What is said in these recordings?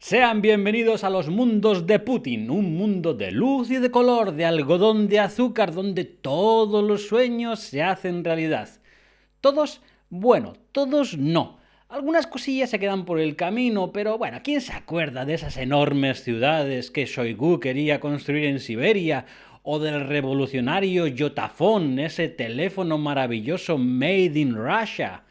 Sean bienvenidos a los mundos de Putin, un mundo de luz y de color, de algodón de azúcar, donde todos los sueños se hacen realidad. Todos, bueno, todos no. Algunas cosillas se quedan por el camino, pero bueno, ¿quién se acuerda de esas enormes ciudades que Shoigu quería construir en Siberia? O del revolucionario Yotafone, ese teléfono maravilloso made in Russia.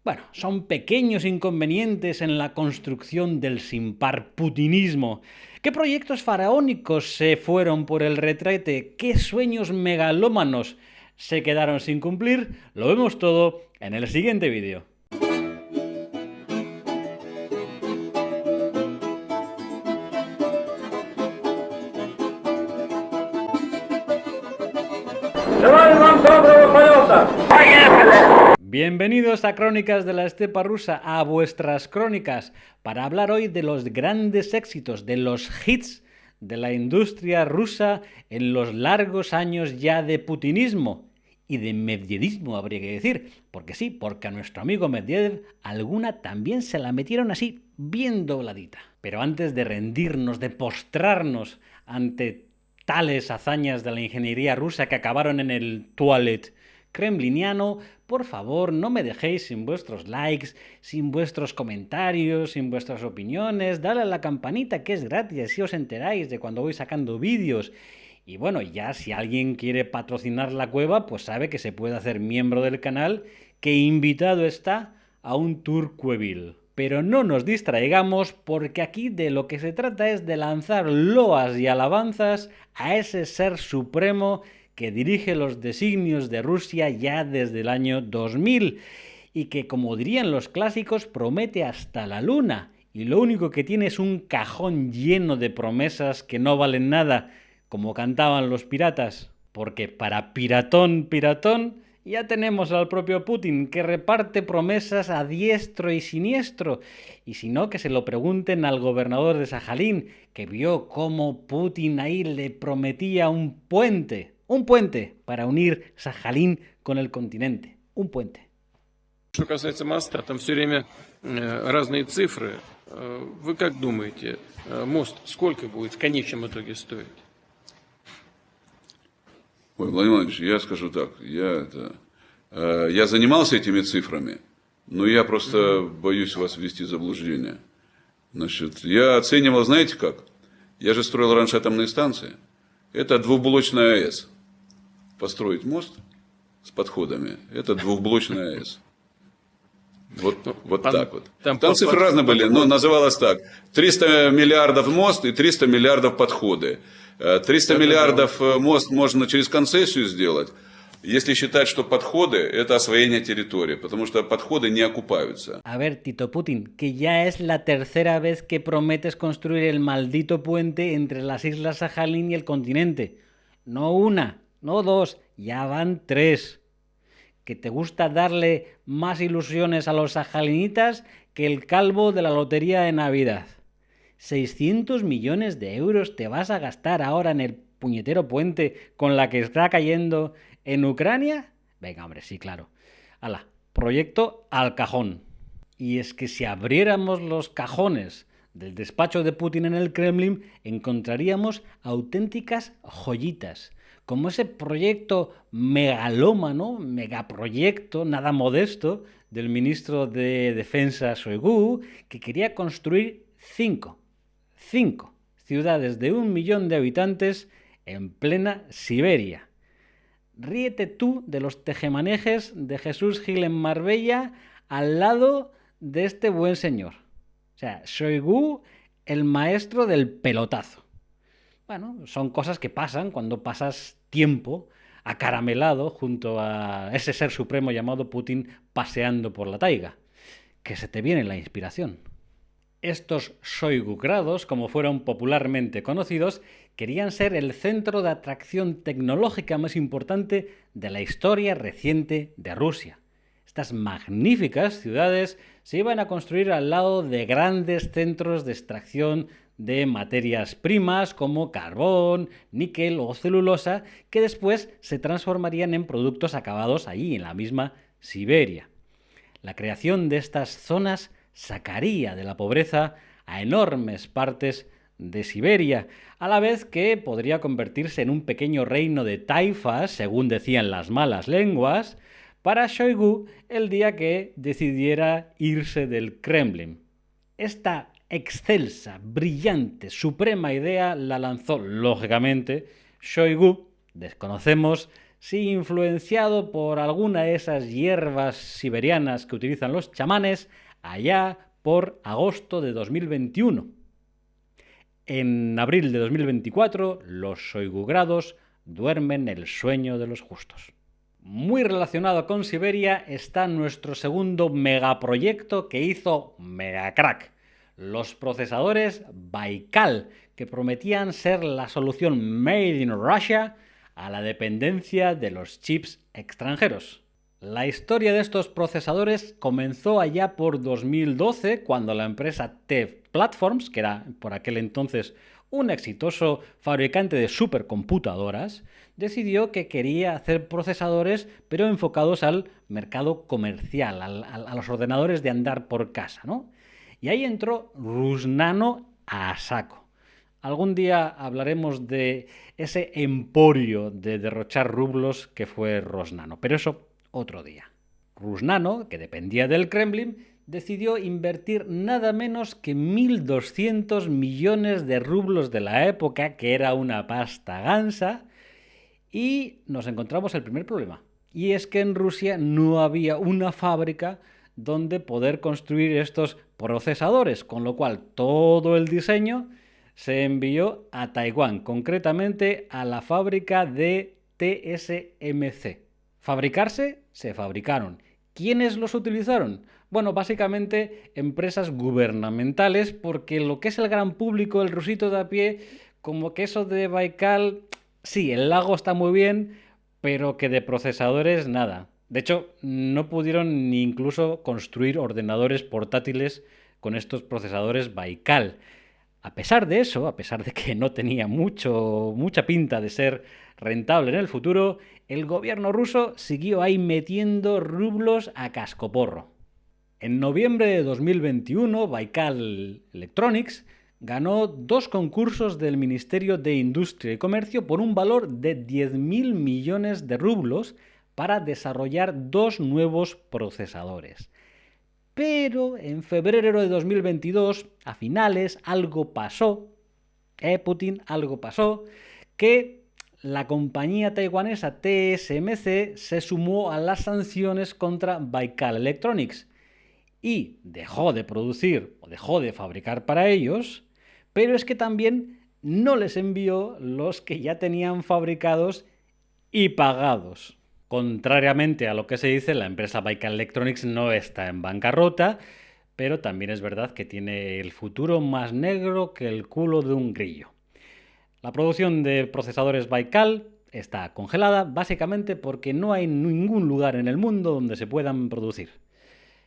Bueno, son pequeños inconvenientes en la construcción del sin par putinismo. ¿Qué proyectos faraónicos se fueron por el retrete? ¿Qué sueños megalómanos se quedaron sin cumplir? Lo vemos todo en el siguiente vídeo. Bienvenidos a Crónicas de la Estepa Rusa, a vuestras crónicas, para hablar hoy de los grandes éxitos, de los hits de la industria rusa en los largos años ya de putinismo y de medvedismo, habría que decir, porque sí, porque a nuestro amigo Medvedev alguna también se la metieron así, bien dobladita. Pero antes de rendirnos, de postrarnos ante tales hazañas de la ingeniería rusa que acabaron en el toilet kremliniano, por favor, no me dejéis sin vuestros likes, sin vuestros comentarios, sin vuestras opiniones. Dale a la campanita, que es gratis, así os enteráis de cuando voy sacando vídeos. Y bueno, ya si alguien quiere patrocinar la cueva, pues sabe que se puede hacer miembro del canal, que invitado está a un tour cuevil. Pero no nos distraigamos, porque aquí de lo que se trata es de lanzar loas y alabanzas a ese ser supremo que dirige los designios de Rusia ya desde el año 2000 y que, como dirían los clásicos, promete hasta la luna, y lo único que tiene es un cajón lleno de promesas que no valen nada, como cantaban los piratas, porque para piratón, ya tenemos al propio Putin, que reparte promesas a diestro y siniestro. Y si no, que se lo pregunten al gobernador de Sajalín, que vio cómo Putin ahí le prometía un puente para unir Sajalín con el continente. Un puente. Что касается моста, там все время разные цифры. Вы как думаете, мост сколько будет в конечном итоге стоить? Ой, Владимир Владимирович, я скажу так, я занимался этими цифрами, но я просто боюсь вас ввести в заблуждение. Значит, я оценивал, знаете как? Я же строил раньше атомные станции. Это двухблочная АЭС. Построить мост с подходами, это двухблочная АЭС. Вот так вот. Там цифры разные были, но называлось так. 300 миллиардов мост и 300 миллиардов подходы. 300 миллиардов мост можно через концессию сделать, если считать, что подходы – это освоение территории, потому что подходы не окупаются. A ver, Tito Putin, que ya es la tercera vez que prometes construir el maldito puente entre las islas Sajalín y el continente. No una, no dos, ya van tres. Que te gusta darle más ilusiones a los sajalinitas que el calvo de la lotería de Navidad. 600 millones de euros te vas a gastar ahora en el puñetero puente con la que está cayendo en Ucrania. Venga, hombre, sí, claro. Hala, proyecto al cajón. Y es que si abriéramos los cajones del despacho de Putin en el Kremlin, encontraríamos auténticas joyitas, como ese proyecto megalómano, megaproyecto, nada modesto, del ministro de Defensa Shoigu, que quería construir cinco ciudades de 1 millón de habitantes en plena Siberia. Ríete tú de los tejemanejes de Jesús Gil en Marbella al lado de este buen señor. O sea, Shoigu, el maestro del pelotazo. Bueno, son cosas que pasan cuando pasas tiempo acaramelado junto a ese ser supremo llamado Putin paseando por la taiga. Que se te viene la inspiración. Estos Shoigugrados, como fueron popularmente conocidos, querían ser el centro de atracción tecnológica más importante de la historia reciente de Rusia. Estas magníficas ciudades se iban a construir al lado de grandes centros de extracción de materias primas como carbón, níquel o celulosa, que después se transformarían en productos acabados allí en la misma Siberia. La creación de estas zonas sacaría de la pobreza a enormes partes de Siberia, a la vez que podría convertirse en un pequeño reino de taifas, según decían las malas lenguas, para Shoigu el día que decidiera irse del Kremlin. Esta excelsa, brillante, suprema idea la lanzó, lógicamente, Shoigu, desconocemos si influenciado por alguna de esas hierbas siberianas que utilizan los chamanes, allá por agosto de 2021. En abril de 2024, los Shoigugrados duermen el sueño de los justos. Muy relacionado con Siberia está nuestro segundo megaproyecto que hizo Megacrack, los procesadores Baikal, que prometían ser la solución Made in Russia a la dependencia de los chips extranjeros. La historia de estos procesadores comenzó allá por 2012, cuando la empresa TEV Platforms, que era por aquel entonces un exitoso fabricante de supercomputadoras, decidió que quería hacer procesadores pero enfocados al mercado comercial, a los ordenadores de andar por casa, ¿no? Y ahí entró Rusnano a saco. Algún día hablaremos de ese emporio de derrochar rublos que fue Rosnano, pero eso otro día. Rusnano, que dependía del Kremlin, decidió invertir nada menos que 1.200 millones de rublos de la época, que era una pasta gansa, y nos encontramos el primer problema. Y es que en Rusia no había una fábrica donde poder construir estos procesadores, con lo cual todo el diseño se envió a Taiwán, concretamente a la fábrica de TSMC. ¿Fabricarse? Se fabricaron. ¿Quiénes los utilizaron? Bueno, básicamente empresas gubernamentales, porque lo que es el gran público, el rusito de a pie, como que eso de Baikal, sí, el lago está muy bien, pero que de procesadores nada. De hecho, no pudieron ni incluso construir ordenadores portátiles con estos procesadores Baikal. A pesar de eso, a pesar de que no tenía mucha pinta de ser rentable en el futuro, el gobierno ruso siguió ahí metiendo rublos a cascoporro. En noviembre de 2021, Baikal Electronics ganó 2 concursos del Ministerio de Industria y Comercio por un valor de 10.000 millones de rublos para desarrollar 2 nuevos procesadores. Pero en febrero de 2022, a finales, algo pasó, Putin, algo pasó, que la compañía taiwanesa TSMC se sumó a las sanciones contra Baikal Electronics y dejó de producir o dejó de fabricar para ellos, pero es que también no les envió los que ya tenían fabricados y pagados. Contrariamente a lo que se dice, la empresa Baikal Electronics no está en bancarrota, pero también es verdad que tiene el futuro más negro que el culo de un grillo. La producción de procesadores Baikal está congelada básicamente porque no hay ningún lugar en el mundo donde se puedan producir.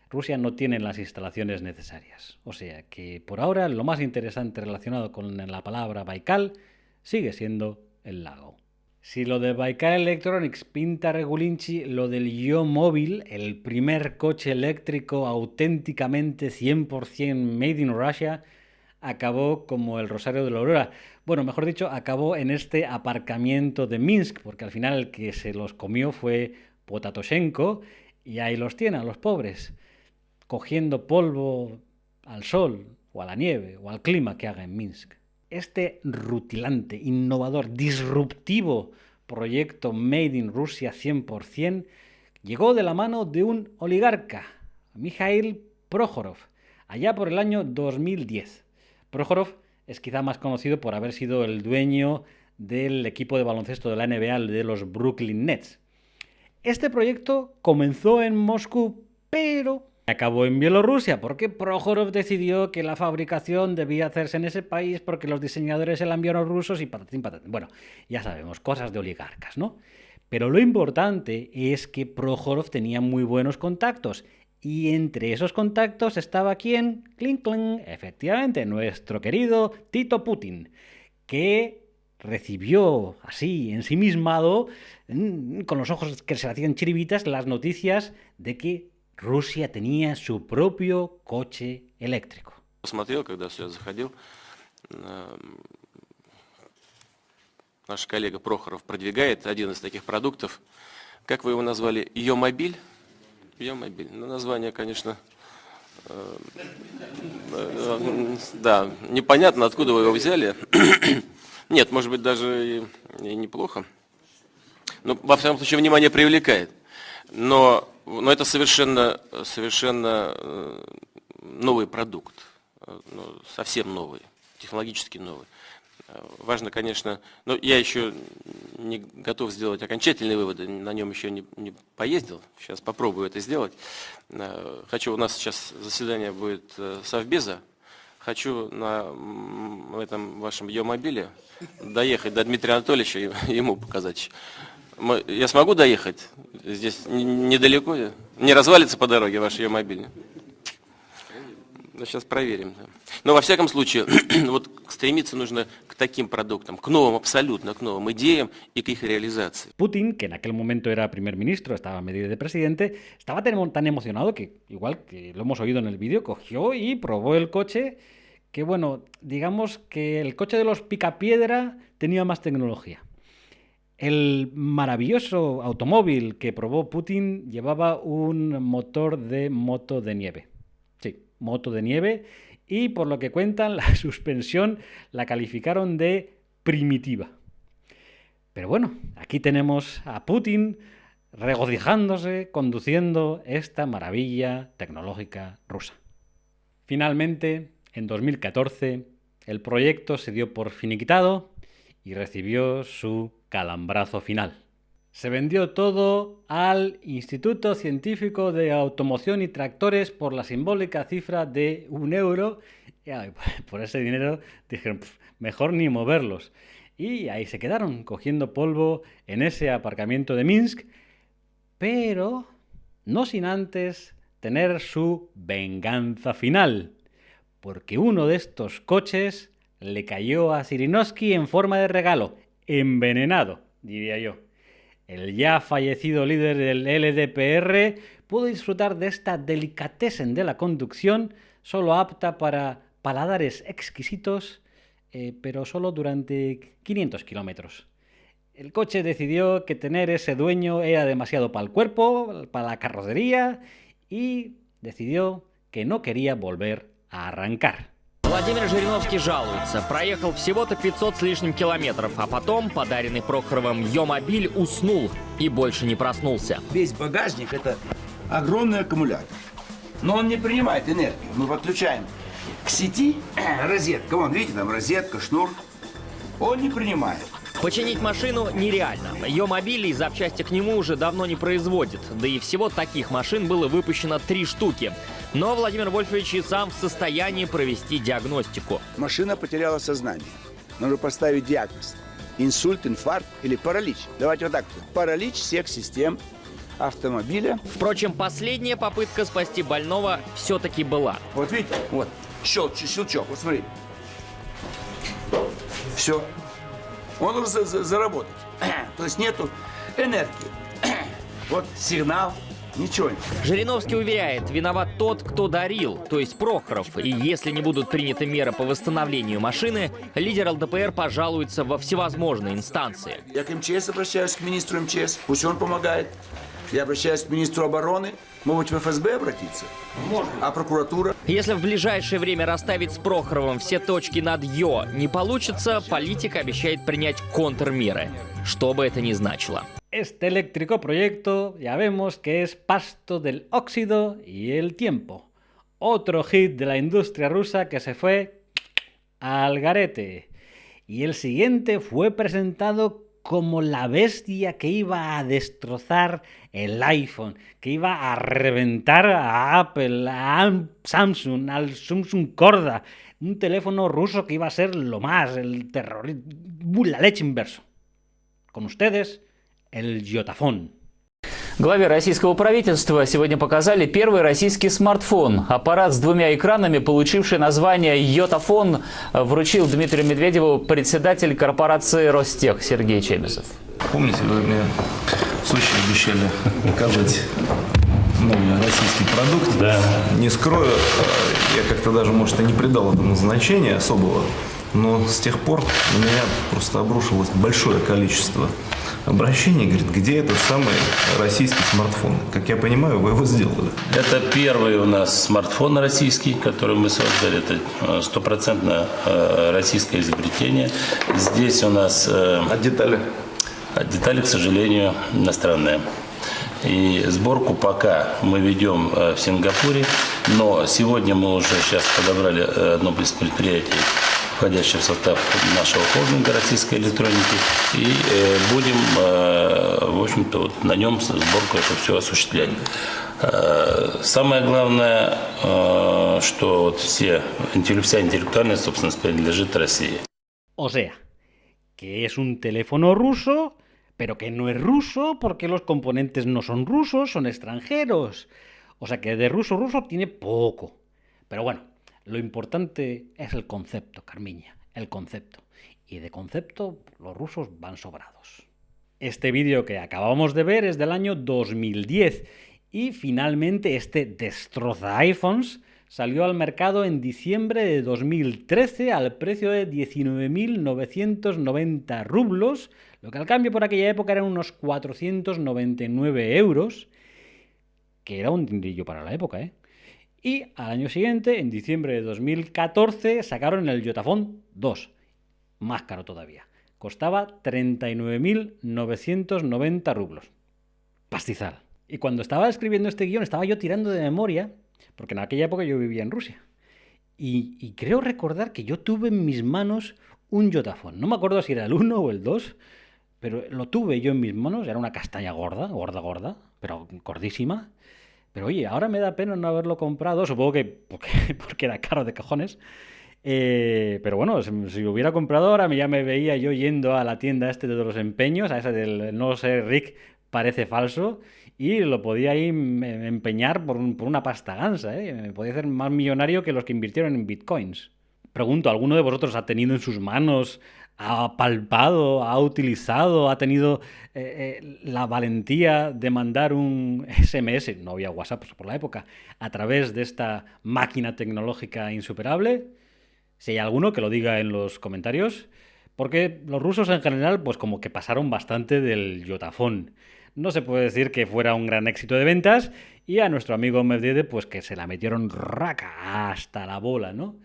Rusia no tiene las instalaciones necesarias. O sea que por ahora lo más interesante relacionado con la palabra Baikal sigue siendo el lago. Si lo de Baikal Electronics pinta regulinchi, lo del Yo-Móvil, el primer coche eléctrico auténticamente 100% made in Russia, acabó como el Rosario de la Aurora. Bueno, mejor dicho, acabó en este aparcamiento de Minsk, porque al final el que se los comió fue Potatoshenko, y ahí los tiene, a los pobres, cogiendo polvo al sol, o a la nieve, o al clima que haga en Minsk. Este rutilante, innovador, disruptivo proyecto Made in Russia 100% llegó de la mano de un oligarca, Mikhail Prokhorov, allá por el año 2010. Prokhorov es quizá más conocido por haber sido el dueño del equipo de baloncesto de la NBA, de los Brooklyn Nets. Este proyecto comenzó en Moscú, pero acabó en Bielorrusia, porque Prokhorov decidió que la fabricación debía hacerse en ese país porque los diseñadores eran bielorrusos y patatín patatín. Bueno, ya sabemos, cosas de oligarcas, ¿no? Pero lo importante es que Prokhorov tenía muy buenos contactos, y entre esos contactos estaba ¿quién? Clink, clink, efectivamente, nuestro querido Tito Putin, que recibió así, ensimismado, con los ojos que se le hacían chiribitas, las noticias de que Rusia tenía su propio coche eléctrico. Посмотрел, когда сюда заходил, наш коллега Прохоров продвигает один из таких продуктов. Как вы его назвали? Йомобиль? Йомобиль. Ну, название, конечно, да, непонятно, откуда вы его взяли. Нет, может быть, даже и неплохо. Но, во всяком случае, внимание привлекает. Но это совершенно новый продукт. Совсем новый, технологически новый. Важно, конечно, но я еще не готов сделать окончательные выводы, на нем еще не поездил, сейчас попробую это сделать. Хочу, у нас сейчас заседание будет Совбеза, хочу на этом вашем Йомобиле доехать до Дмитрия Анатольевича и ему показать. Я смогу доехать? Здесь недалеко? Не развалится по дороге ваш Йомобиль? Сейчас проверим. Но во всяком случае, вот стремиться нужно к таким продуктам, к новым, абсолютно к новым идеям y que их реализации. Putin, que en aquel momento era primer ministro, estaba medio de presidente, estaba tan emocionado que, igual que lo hemos oído en el vídeo, cogió y probó el coche, que bueno, digamos que el coche de los Picapiedra tenía más tecnología. El maravilloso automóvil que probó Putin llevaba un motor de moto de nieve. Sí, moto de nieve, y por lo que cuentan, la suspensión la calificaron de primitiva. Pero bueno, aquí tenemos a Putin regocijándose conduciendo esta maravilla tecnológica rusa. Finalmente, en 2014, el proyecto se dio por finiquitado y recibió su calambrazo final. Se vendió todo al Instituto Científico de Automoción y Tractores por la simbólica cifra de €1. Y por ese dinero dijeron, mejor ni moverlos. Y ahí se quedaron, cogiendo polvo en ese aparcamiento de Minsk, pero no sin antes tener su venganza final. Porque uno de estos coches le cayó a Zhirinovsky en forma de regalo, envenenado, diría yo. El ya fallecido líder del LDPR pudo disfrutar de esta delicatessen de la conducción, solo apta para paladares exquisitos, pero solo durante 500 kilómetros. El coche decidió que tener ese dueño era demasiado para el cuerpo, para la carrocería, y decidió que no quería volver a arrancar. Владимир Жириновский жалуется. Проехал всего-то 500 с лишним километров, а потом подаренный Прохоровым Йомобиль уснул и больше не проснулся. Весь багажник – это огромный аккумулятор. Но он не принимает энергию. Мы подключаем к сети розетка. Вон, видите, там розетка, шнур. Он не принимает. Починить машину нереально. Йомобилей и запчасти к нему уже давно не производят. Да и всего таких машин было выпущено 3 штуки. Но Владимир Вольфович и сам в состоянии провести диагностику. Машина потеряла сознание. Нужно поставить диагноз. Инсульт, инфаркт или паралич. Давайте вот так. Паралич всех систем автомобиля. Впрочем, последняя попытка спасти больного все-таки была. Вот видите, вот, щелчок, вот смотри. Все. Он должен заработать. То есть нету энергии. Вот сигнал. Ничего. Жириновский уверяет, виноват тот, кто дарил, то есть Прохоров. И если не будут приняты меры по восстановлению машины, лидер ЛДПР пожалуется во всевозможные инстанции. Я к МЧС обращаюсь, к министру МЧС, пусть он помогает. Я обращаюсь к министру обороны. Может, в ФСБ обратиться? Можно. А прокуратура? Если в ближайшее время расставить с Прохоровым все точки над «ё» не получится, политик обещает принять контрмеры, что бы это ни значило. Este eléctrico proyecto ya vemos que es pasto del óxido y el tiempo. Otro hit de la industria rusa que se fue al garete. Y el siguiente fue presentado como la bestia que iba a destrozar el iPhone, que iba a reventar a Apple, a Samsung, al Samsung Corda, un teléfono ruso que iba a ser lo más, el terrorismo, la leche inverso. Con ustedes, el Yotafone. Главе российского правительства сегодня показали первый российский смартфон. Аппарат с 2 экранами, получивший название Йотафон, вручил Дмитрию Медведеву председатель корпорации Ростех Сергей Чемезов. Помните, вы мне в Сочи обещали показать новый российский продукт? Да. Не скрою, Я как-то даже, может, и не придал этому значения особого, но с тех пор на меня просто обрушилось большое количество обращений. Говорит, где этот самый российский смартфон? Как я понимаю, вы его сделали. Это первый у нас смартфон российский, который мы создали. Это стопроцентно российское изобретение. Здесь у нас... А детали? Детали, к сожалению, иностранные. И сборку пока мы ведем в Сингапуре, но сегодня мы уже сейчас подобрали одно из предприятий, входящее в состав нашего холдинга российской электроники, и будем, в общем-то, вот на нем сборку это все осуществлять. Самое главное, что вот вся интеллектуальная собственность принадлежит России. O sea, que es un teléfono ruso, pero que no es ruso porque los componentes no son rusos, son extranjeros. O sea que de ruso tiene poco. Pero bueno, lo importante es el concepto, Carmiña, el concepto. Y de concepto los rusos van sobrados. Este vídeo que acabamos de ver es del año 2010 y finalmente este destroza iPhones salió al mercado en diciembre de 2013 al precio de 19.990 rublos, lo que al cambio por aquella época eran unos 499 euros, que era un dinerillo para la época, ¿eh? Y al año siguiente, en diciembre de 2014, sacaron el Yotaphone 2, más caro todavía. Costaba 39.990 rublos. Pastizal. Y cuando estaba escribiendo este guión, estaba yo tirando de memoria, porque en aquella época yo vivía en Rusia. Y creo recordar que yo tuve en mis manos un Yotaphone. No me acuerdo si era el 1 o el 2, pero lo tuve yo en mis manos. Era una castaña gorda, pero gordísima. Pero oye, ahora me da pena no haberlo comprado, supongo que porque era caro de cojones. Pero bueno, si lo hubiera comprado ahora ya me veía yo yendo a la tienda de los empeños, a esa del no sé, Rick parece falso, y lo podía ahí empeñar por una pasta gansa, ¿eh? Me podía hacer más millonario que los que invirtieron en bitcoins. Pregunto, ¿alguno de vosotros ha tenido en sus manos, ha palpado, ha utilizado, ha tenido la valentía de mandar un SMS, no había WhatsApp por la época, a través de esta máquina tecnológica insuperable? Si hay alguno, que lo diga en los comentarios, porque los rusos en general pues como que pasaron bastante del Yotaphone. No se puede decir que fuera un gran éxito de ventas, y a nuestro amigo Medvedev pues que se la metieron raca hasta la bola, ¿no?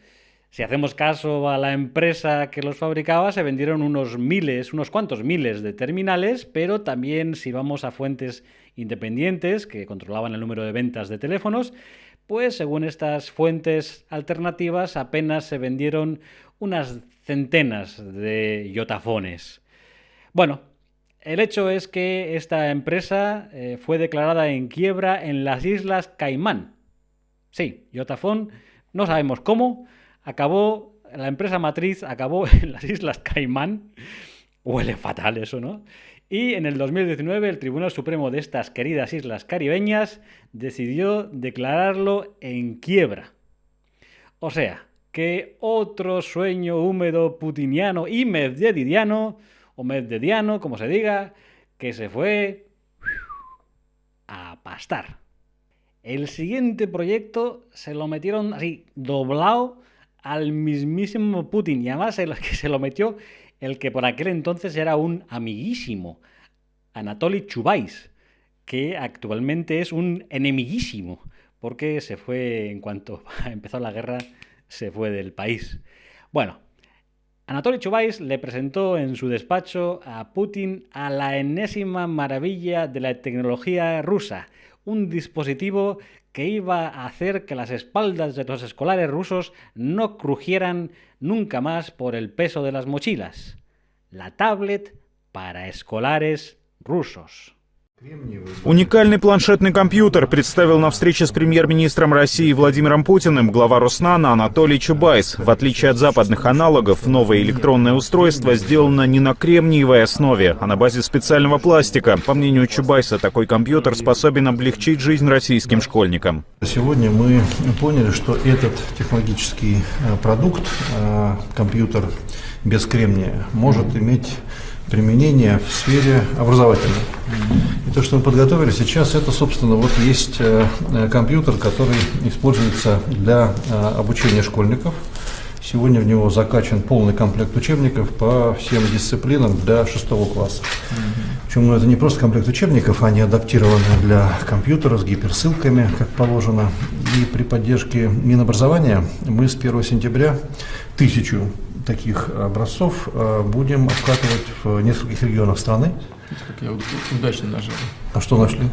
Si hacemos caso a la empresa que los fabricaba, se vendieron unos cuantos miles de terminales, pero también si vamos a fuentes independientes que controlaban el número de ventas de teléfonos, pues según estas fuentes alternativas apenas se vendieron unas centenas de Yotaphones. Bueno, el hecho es que esta empresa fue declarada en quiebra en las Islas Caimán. Sí, Yotaphone, no sabemos cómo, la empresa matriz acabó en las Islas Caimán. Huele fatal eso, ¿no? Y en el 2019 el Tribunal Supremo de estas queridas islas caribeñas decidió declararlo en quiebra. O sea, que otro sueño húmedo putiniano y medvediano, o medvediano, como se diga, que se fue a pastar. El siguiente proyecto se lo metieron así, doblado al mismísimo Putin, y además el que se lo metió el que por aquel entonces era un amiguísimo, Anatoly Chubais, que actualmente es un enemiguísimo, porque se fue, en cuanto empezó la guerra, se fue del país. Bueno, Anatoly Chubais le presentó en su despacho a Putin a la enésima maravilla de la tecnología rusa, un dispositivo que iba a hacer que las espaldas de los escolares rusos no crujieran nunca más por el peso de las mochilas. La tablet para escolares rusos. Уникальный планшетный компьютер представил на встрече с премьер-министром России Владимиром Путиным глава Роснана Анатолий Чубайс. В отличие от западных аналогов, новое электронное устройство сделано не на кремниевой основе, а на базе специального пластика. По мнению Чубайса, такой компьютер способен облегчить жизнь российским школьникам. Сегодня мы поняли, что этот технологический продукт, компьютер без кремния, может иметь применения в сфере образовательной. И то, что мы подготовили сейчас, это, собственно, вот есть компьютер, который используется для обучения школьников. Сегодня в него закачан полный комплект учебников по всем дисциплинам для 6 класса. Причем это не просто комплект учебников, они адаптированы для компьютера с гиперссылками, как положено. И при поддержке Минобразования мы с 1 сентября 1000 таких образцов будем обкатывать в нескольких регионах страны. Как я удачно нажал. А что нашли?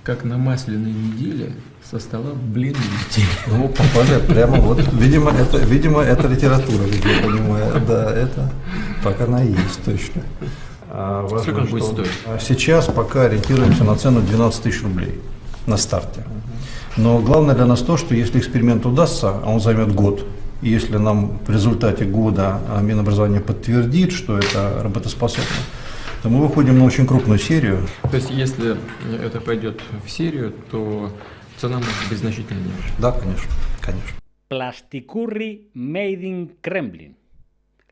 Как на масляной неделе со стола блины летели. Ну, попали прямо вот. Видимо, это литература, я понимаю. Да, это так она и есть, точно. Сколько он будет стоить? Сейчас пока ориентируемся на цену 12 000 рублей на старте. Но главное для нас то, что если эксперимент удастся, а он займет год, и если нам в результате года Минобразование подтвердит, что это работоспособно, то мы выходим на очень крупную серию. То есть, если это пойдет в серию, то цена может быть значительно ниже? Да, конечно, конечно. Plasticurri made in Kremlin.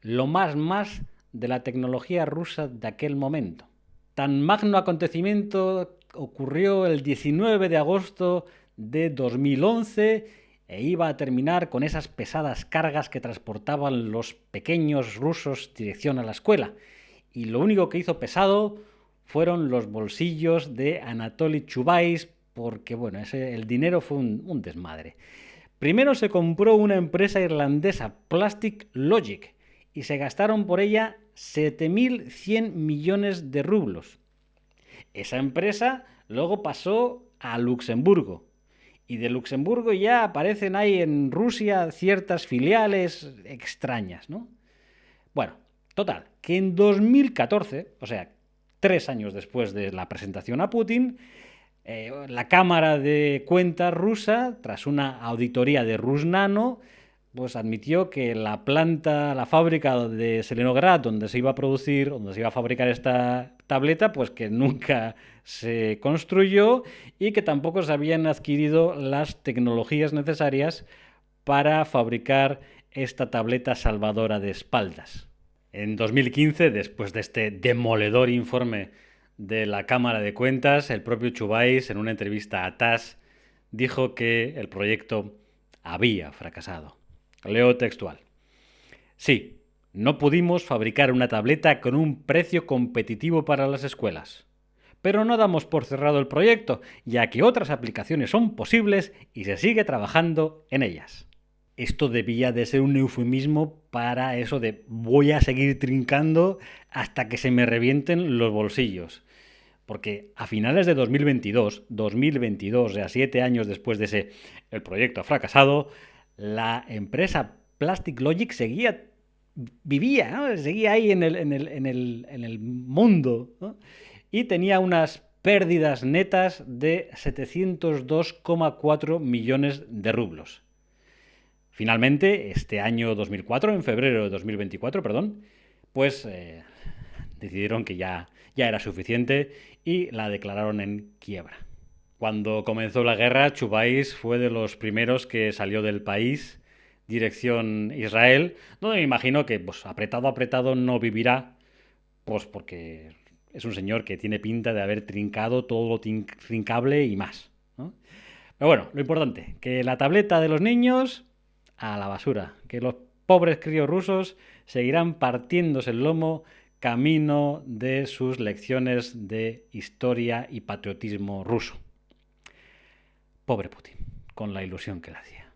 Lo más de la tecnología rusa de aquel momento. Tan magno acontecimiento ocurrió el 19 de agosto de 2011 e iba a terminar con esas pesadas cargas que transportaban los pequeños rusos dirección a la escuela. Y lo único que hizo pesado fueron los bolsillos de Anatoly Chubais, porque bueno, el dinero fue un desmadre. Primero se compró una empresa irlandesa, Plastic Logic, y se gastaron por ella 7.100 millones de rublos. Esa empresa luego pasó a Luxemburgo, y de Luxemburgo ya aparecen ahí en Rusia ciertas filiales extrañas, ¿no? Bueno, total, que en 2014, o sea, 3 años después de la presentación a Putin, la Cámara de Cuentas rusa, tras una auditoría de Rusnano, pues admitió que la fábrica de Selenograd, donde se iba a fabricar esta tableta, pues que nunca se construyó y que tampoco se habían adquirido las tecnologías necesarias para fabricar esta tableta salvadora de espaldas. En 2015, después de este demoledor informe de la Cámara de Cuentas, el propio Chubais, en una entrevista a TASS, dijo que el proyecto había fracasado. Leo textual. Sí, no pudimos fabricar una tableta con un precio competitivo para las escuelas. Pero no damos por cerrado el proyecto, ya que otras aplicaciones son posibles y se sigue trabajando en ellas. Esto debía de ser un eufemismo para eso de voy a seguir trincando hasta que se me revienten los bolsillos. Porque a finales de 2022, o sea, 7 años después de el proyecto ha fracasado, la empresa Plastic Logic vivía, ¿no? Seguía ahí en el mundo, ¿no? Y tenía unas pérdidas netas de 702,4 millones de rublos. Finalmente, este año 2004, en febrero de 2024, pues decidieron que ya era suficiente y la declararon en quiebra. Cuando comenzó la guerra, Chubais fue de los primeros que salió del país, dirección Israel, donde me imagino que pues, apretado no vivirá, pues porque es un señor que tiene pinta de haber trincado todo lo trincable y más, ¿no? Pero bueno, lo importante, que la tableta de los niños a la basura, que los pobres críos rusos seguirán partiéndose el lomo camino de sus lecciones de historia y patriotismo ruso. Pobre Putin, con la ilusión que le hacía.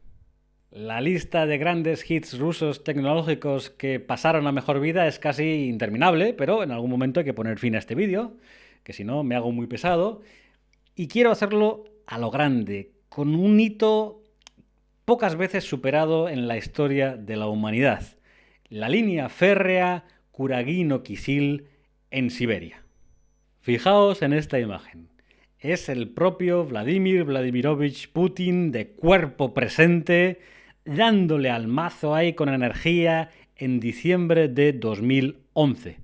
La lista de grandes hits rusos tecnológicos que pasaron a mejor vida es casi interminable, pero en algún momento hay que poner fin a este vídeo, que si no me hago muy pesado, y quiero hacerlo a lo grande, con un hito pocas veces superado en la historia de la humanidad. La línea férrea Kuragino-Kisil en Siberia. Fijaos en esta imagen. Es el propio Vladimir Vladimirovich Putin de cuerpo presente, dándole al mazo ahí con energía en diciembre de 2011.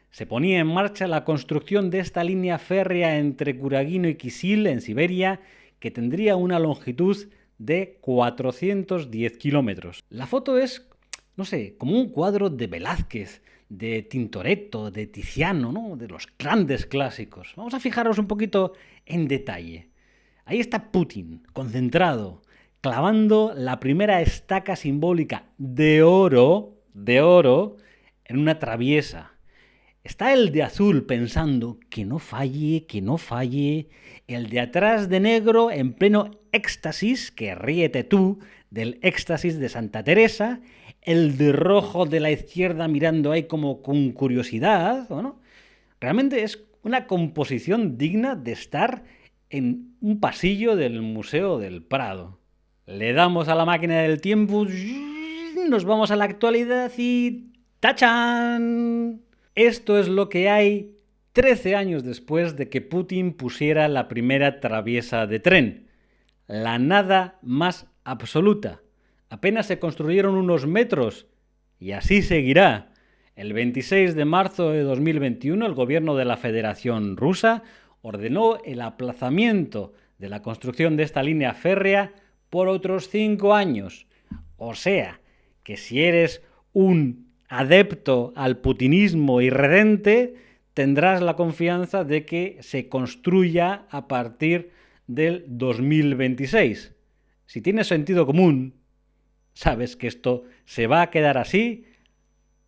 Se ponía en marcha la construcción de esta línea férrea entre Kuragino y Kisil en Siberia, que tendría una longitud de 410 kilómetros. La foto es no sé, como un cuadro de Velázquez, de Tintoretto, de Tiziano, ¿no? De los grandes clásicos. Vamos a fijarnos un poquito en detalle. Ahí está Putin, concentrado, clavando la primera estaca simbólica de oro, en una traviesa. Está el de azul pensando que no falle, el de atrás de negro en pleno éxtasis, que ríete tú del éxtasis de Santa Teresa, el de rojo de la izquierda mirando ahí como con curiosidad, ¿no? Realmente es una composición digna de estar en un pasillo del Museo del Prado. Le damos a la máquina del tiempo, nos vamos a la actualidad y ¡tachán! Esto es lo que hay 13 años después de que Putin pusiera la primera traviesa de tren. La nada más absoluta. Apenas se construyeron unos metros y así seguirá. El 26 de marzo de 2021 el gobierno de la Federación Rusa ordenó el aplazamiento de la construcción de esta línea férrea por otros 5 años. O sea, que si eres un adepto al putinismo irredente, tendrás la confianza de que se construya a partir del 2026. Si tienes sentido común, sabes que esto se va a quedar así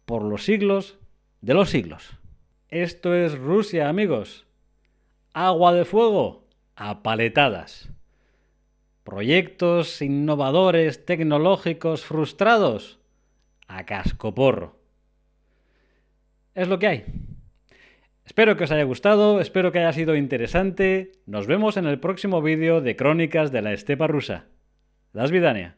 por los siglos de los siglos. Esto es Rusia, amigos. Agua de fuego a paletadas. Proyectos innovadores, tecnológicos, frustrados a cascoporro. Es lo que hay. Espero que os haya gustado, espero que haya sido interesante. Nos vemos en el próximo vídeo de Crónicas de la Estepa Rusa. Das vidania.